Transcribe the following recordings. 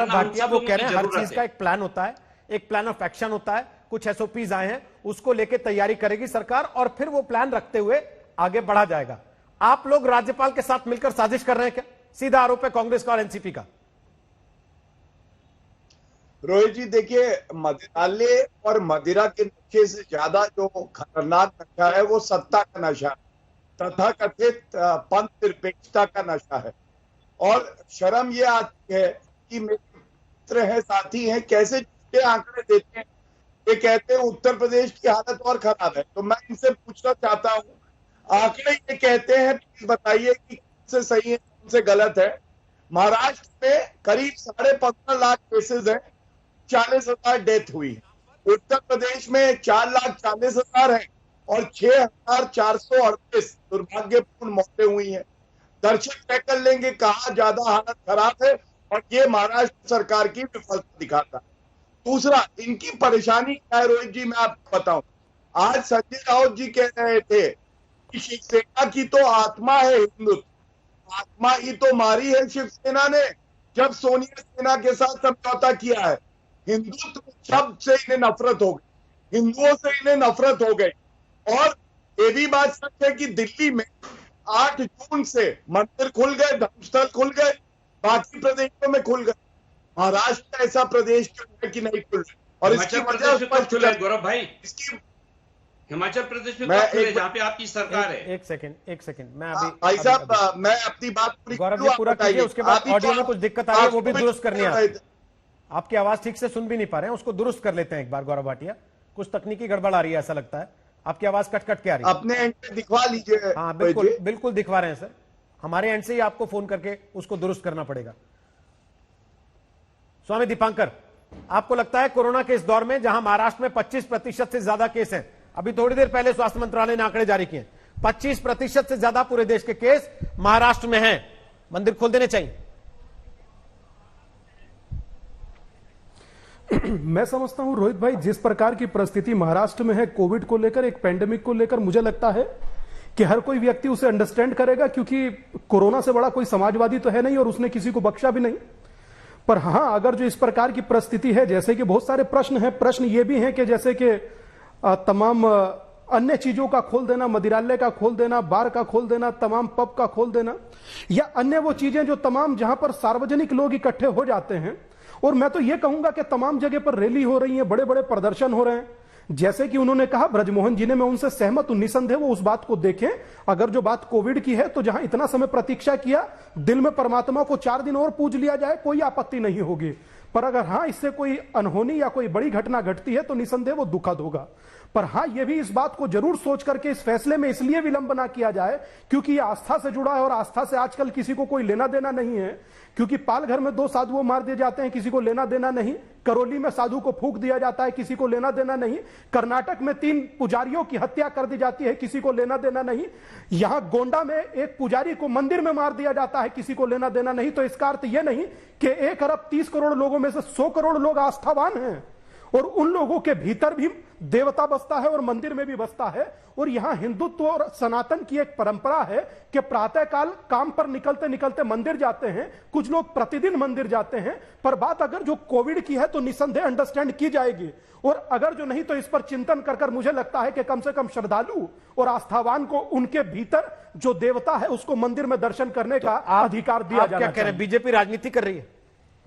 गौरव भाटिया वो कह रहे हैं हर चीज का एक प्लान होता है, एक प्लान ऑफ एक्शन होता है, कुछ एसओपीज आए हैं, उसको लेके तैयारी करेगी सरकार और फिर वो प्लान रखते हुए आगे बढ़ा जाएगा। आप लोग राज्यपाल के साथ मिलकर साजिश कर रहे हैं क्या? सीधा आरोप है कांग्रेस का और एनसीपी का। रोहित जी देखिए, मदिरालय और मदिरा के नशे से ज्यादा जो खतरनाक नशा है वो सत्ता का नशा है, तथाकथित पंथ निरपेक्षता का नशा है। और शर्म ये आती है कि मेरे मित्र हैं, साथी हैं, कैसे झूठे आंकड़े देते हैं। ये कहते हैं उत्तर प्रदेश की हालत और खराब है, तो मैं इनसे पूछना चाहता हूँ, आंकड़े ये कहते हैं, प्लीज बताइए कि कौन से सही है कौन से गलत है। महाराष्ट्र में करीब 15.5 लाख केसेस हैं, 40,000 डेथ हुई है। उत्तर प्रदेश में 4,40,000 है और 6,438 दुर्भाग्यपूर्ण मौतें हुई हैं। दर्शक तय कर लेंगे कहां ज्यादा हालत खराब है, और ये महाराष्ट्र सरकार की विफलता दिखाता है। दूसरा, इनकी परेशानी क्या है रोहित जी, मैं आपको बताऊं। आज संजय राउत जी कह रहे थे कि शिवसेना की तो आत्मा है हिंदुत्व, आत्मा ही तो मारी है शिवसेना ने जब सोनिया सेना के साथ समझौता किया है। हिंदुत्व शब्द से इन्हें नफरत हो गई, हिंदुओं से इन्हें नफरत हो गई। और ये भी बात सच है कि दिल्ली में 8 जून से मंदिर खुल गए, धर्मस्थल खुल गए, बाकी प्रदेशों में खुल गए। महाराष्ट्र ऐसा प्रदेश क्यों है कि नहीं खुल रहे? और इसकी वजह स्पष्ट है गौरव भाई, इसकी हिमाचल प्रदेश में कब खुले जहाँ पे आपकी सरकार है? एक सेकंड मैं अभी भाई साहब मैं अपनी बात गौरव जी पूरा कीजिए, उसके बाद ऑडियो में कुछ दिक्कत आ रही है वो भी दुरुस्त करनी है। आपकी आवाज ठीक से सुन भी नहीं पा रहे हैं, उसको दुरुस्त कर लेते हैं एक बार। गौरव भाटिया, कुछ तकनीकी गड़बड़ आ रही है ऐसा लगता है, आपकी आवाज कट कट के आ रही है। अपने एंड से दिखवा लीजिए। हाँ बिल्कुल दिखवा रहे हैं सर, हमारे एंड से ही आपको फोन करके उसको दुरुस्त करना पड़ेगा। स्वामी दीपांकर, आपको लगता है कोरोना के इस दौर में जहां महाराष्ट्र में 25% से ज्यादा केस हैं, अभी थोड़ी देर पहले स्वास्थ्य मंत्रालय ने आंकड़े जारी किए, 25% से ज्यादा पूरे देश के केस महाराष्ट्र में हैं, मंदिर खोल देने चाहिए? मैं समझता हूं रोहित भाई, जिस प्रकार की परिस्थिति महाराष्ट्र में है कोविड को लेकर, एक पेंडेमिक को लेकर, मुझे लगता है कि हर कोई व्यक्ति उसे अंडरस्टैंड करेगा, क्योंकि कोरोना से बड़ा कोई समाजवादी तो है नहीं और उसने किसी को बख्शा भी नहीं। पर हां, अगर जो इस प्रकार की परिस्थिति है, जैसे कि बहुत सारे प्रश्न हैं, प्रश्न ये भी हैं कि जैसे कि तमाम अन्य चीजों का खोल देना, मदिरालय का खोल देना, बार का खोल देना, तमाम पब का खोल देना, या अन्य वो चीजें जो तमाम जहां पर सार्वजनिक लोग इकट्ठे हो जाते हैं। और मैं तो ये कहूंगा कि तमाम जगह पर रैली हो रही है, बड़े बड़े प्रदर्शन हो रहे हैं, जैसे कि उन्होंने कहा ब्रजमोहन जी ने, मैं उनसे सहमत हूं, निसंदेह वो उस बात को देखें। अगर जो बात कोविड की है तो जहां इतना समय प्रतीक्षा किया, दिल में परमात्मा को 4 दिन और पूज लिया जाए, कोई आपत्ति नहीं होगी। पर अगर हां इससे कोई अनहोनी या कोई बड़ी घटना घटती है तो निसंदेह वो दुखद होगा। पर हां ये भी इस बात को जरूर सोच करके इस फैसले में इसलिए विलंब ना किया जाए क्योंकि ये आस्था से जुड़ा है और आस्था से आजकल किसी को कोई लेना देना नहीं है। क्योंकि पालघर में 2 साधुओं मार दिए जाते हैं, किसी को लेना देना नहीं। करौली में साधु को फूंक दिया जाता है, किसी को लेना देना नहीं। कर्नाटक में 3 पुजारियों की हत्या कर दी जाती है, किसी को लेना देना नहीं। यहां गोंडा में एक पुजारी को मंदिर में मार दिया जाता है, किसी को लेना देना नहीं। तो इसका अर्थ यह नहीं कि 1 अरब 30 करोड़ लोगों में से 100 करोड़ लोग आस्थावान हैं और उन लोगों के भीतर भी देवता बसता है और मंदिर में भी बसता है। और यहां हिंदुत्व और सनातन की एक परंपरा है कि प्रातःकाल काम पर निकलते निकलते मंदिर जाते हैं, कुछ लोग प्रतिदिन मंदिर जाते हैं। पर बात अगर जो कोविड की है तो निसंदेह अंडरस्टैंड की जाएगी, और अगर जो नहीं तो इस पर चिंतन कर मुझे लगता है कि कम से कम श्रद्धालु और आस्थावान को उनके भीतर जो देवता है उसको मंदिर में दर्शन करने का अधिकार दिया जाना चाहिए। क्या कह रहे हैं, बीजेपी राजनीति कर रही है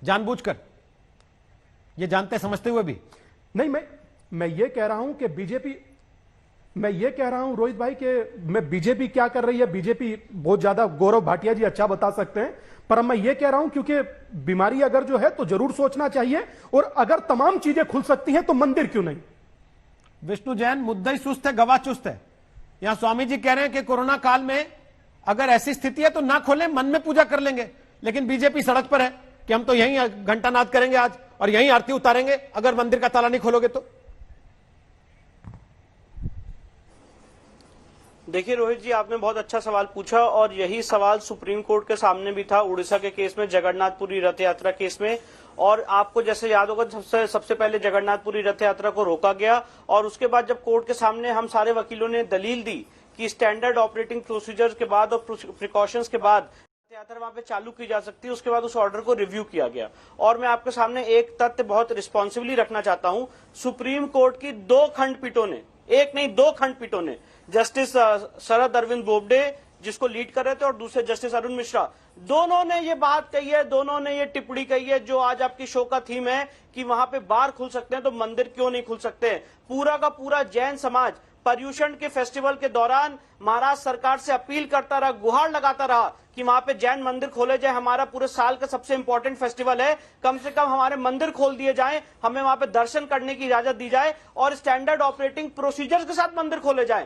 जानबूझकर, ये जानते समझते हुए भी? नहीं, मैं ये कह रहा हूं कि बीजेपी, मैं ये कह रहा हूं रोहित भाई कि मैं बीजेपी क्या कर रही है, बीजेपी बहुत ज्यादा गौरव भाटिया जी अच्छा बता सकते हैं। पर मैं ये कह रहा हूं क्योंकि बीमारी अगर जो है तो जरूर सोचना चाहिए, और अगर तमाम चीजें खुल सकती हैं तो मंदिर क्यों नहीं? विष्णु जैन, मुद्दा ही सुस्त है गवाह चुस्त है। यहां स्वामी जी कह रहे हैं कि कोरोना काल में अगर ऐसी स्थिति है तो ना खोलें, मन में पूजा कर लेंगे। लेकिन बीजेपी सड़क पर है कि हम तो यहीं घंटानाद करेंगे आज और यहीं आरती उतारेंगे अगर मंदिर का ताला नहीं खोलोगे तो। देखिए रोहित जी, आपने बहुत अच्छा सवाल पूछा और यही सवाल सुप्रीम कोर्ट के सामने भी था उड़ीसा के केस में, जगन्नाथपुरी रथ यात्रा केस में। और आपको जैसे याद होगा, सबसे पहले जगन्नाथपुरी रथ यात्रा को रोका गया और उसके बाद जब कोर्ट के सामने हम सारे वकीलों ने दलील दी कि स्टैंडर्ड ऑपरेटिंग प्रोसीजर्स के बाद और प्रिकॉशंस के बाद यात्रा वहां पे चालू की जा सकती है। उसके बाद उस ऑर्डर को रिव्यू किया गया। और मैं आपके सामने एक तथ्य बहुत रिस्पॉन्सिबली रखना चाहता हूं, सुप्रीम कोर्ट की 2 खंडपीठों ने, एक नहीं 2 खंडपीठों ने, जस्टिस शरद अरविंद बोबडे जिसको लीड कर रहे थे और दूसरे जस्टिस अरुण मिश्रा, दोनों ने ये बात कही है, दोनों ने ये टिप्पणी कही है जो आज आपकी शो का थीम है कि वहां पे बार खुल सकते हैं तो मंदिर क्यों नहीं खुल सकते। पूरा का पूरा जैन समाज पर्यूषण के फेस्टिवल के दौरान महाराष्ट्र सरकार से अपील करता रहा, गुहार लगाता रहा कि वहां पे जैन मंदिर खोले जाए। हमारा पूरे साल का सबसे इंपॉर्टेंट फेस्टिवल है, कम से कम हमारे मंदिर खोल दिए जाएं, हमें वहां पे दर्शन करने की इजाजत दी जाए और स्टैंडर्ड ऑपरेटिंग प्रोसीजर्स के साथ मंदिर खोले जाएं।